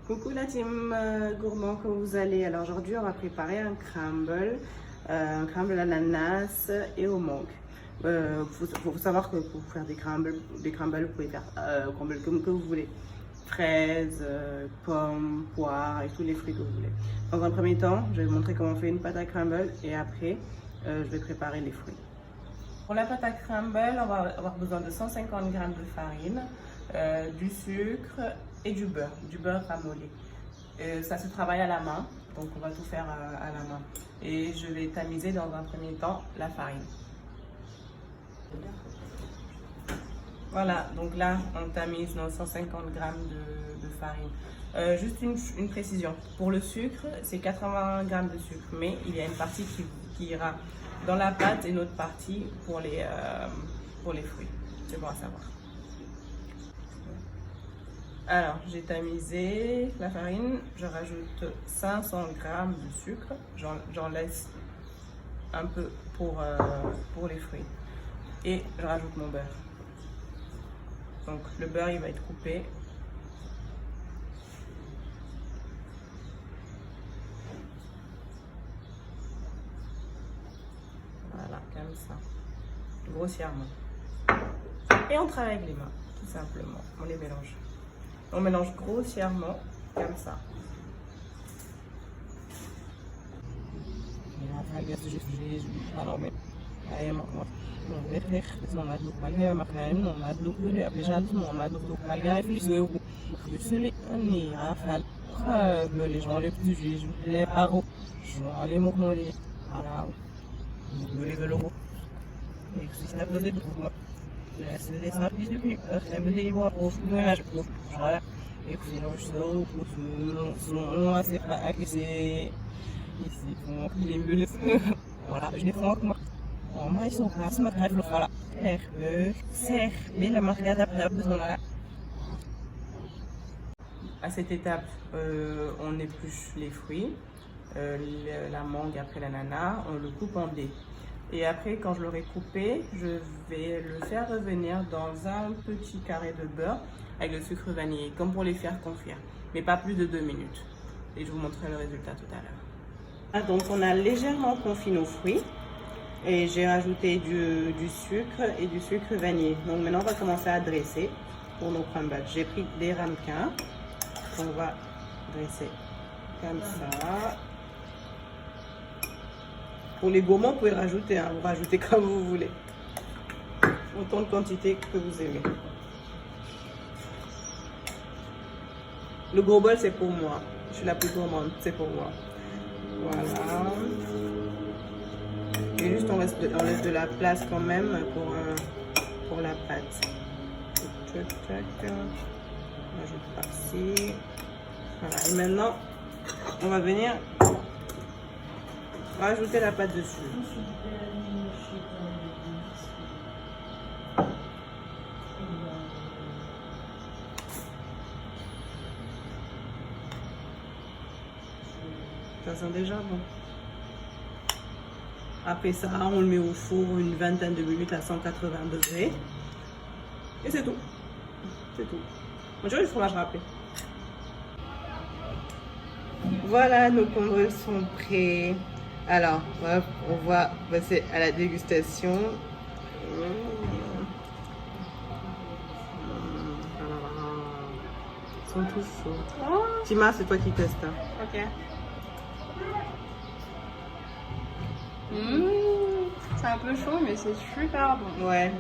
Coucou la team gourmand, comment vous allez? Alors aujourd'hui on va préparer un crumble ananas et au mangue. Faut savoir que pour faire des crumbles vous pouvez faire crumble comme que vous voulez. Fraises, pommes, poires et tous les fruits que vous voulez. Dans un premier temps, je vais vous montrer comment on fait une pâte à crumble et après je vais préparer les fruits. Pour la pâte à crumble, on va avoir besoin de 150 g de farine, du sucre et du beurre ramolli. Ça se travaille à la main, donc on va tout faire à la main. Et je vais tamiser dans un premier temps la farine. Voilà, donc là on tamise nos 150 g de farine. Juste une précision, pour le sucre c'est 80 g de sucre, mais il y a une partie qui ira dans la pâte et une autre partie pour les fruits. C'est bon à savoir. Alors, j'ai tamisé la farine, je rajoute 500 g de sucre, j'en laisse un peu pour les fruits et je rajoute mon beurre. Donc le beurre il va être coupé. Voilà, comme ça, grossièrement. Et on travaille avec les mains, tout simplement, on les mélange. On mélange grossièrement, comme ça. Voilà, je les fais encore. Ils sont grasses, ma crève, voilà. À cette étape, on épluche les fruits, la mangue après l'ananas, on le coupe en dés. Et après, quand je l'aurai coupé, je vais le faire revenir dans un petit carré de beurre avec le sucre vanillé, comme pour les faire confire, mais pas plus de 2 minutes. Et je vous montrerai le résultat tout à l'heure. Donc on a légèrement confit nos fruits et j'ai rajouté du sucre et du sucre vanillé. Donc maintenant on va commencer à dresser pour nos crumbles. J'ai pris des ramequins qu'on va dresser comme ça. Pour les gourmands, vous pouvez rajouter, vous rajoutez comme vous voulez. Autant de quantité que vous aimez. Le gros bol, c'est pour moi. Je suis la plus gourmande, c'est pour moi. Voilà. Et juste, on laisse de la place quand même pour la pâte. On ajoute par-ci. Voilà. Et maintenant, on va venir rajouter la pâte dessus. Ça sent déjà bon. Après ça, on le met au four une vingtaine de minutes à 180 degrés. Et c'est tout. C'est tout. On dirait du fromage râpé. Voilà, nos crumbles sont prêts. Alors, on va passer à la dégustation. Ils sont tous chauds. Oh. Tima, c'est toi qui testes. Ok. C'est un peu chaud, mais c'est super bon. Ouais,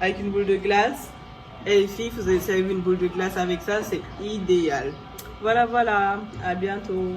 avec une boule de glace. Et les filles, vous avez servi une boule de glace avec ça, c'est idéal. Voilà, à bientôt.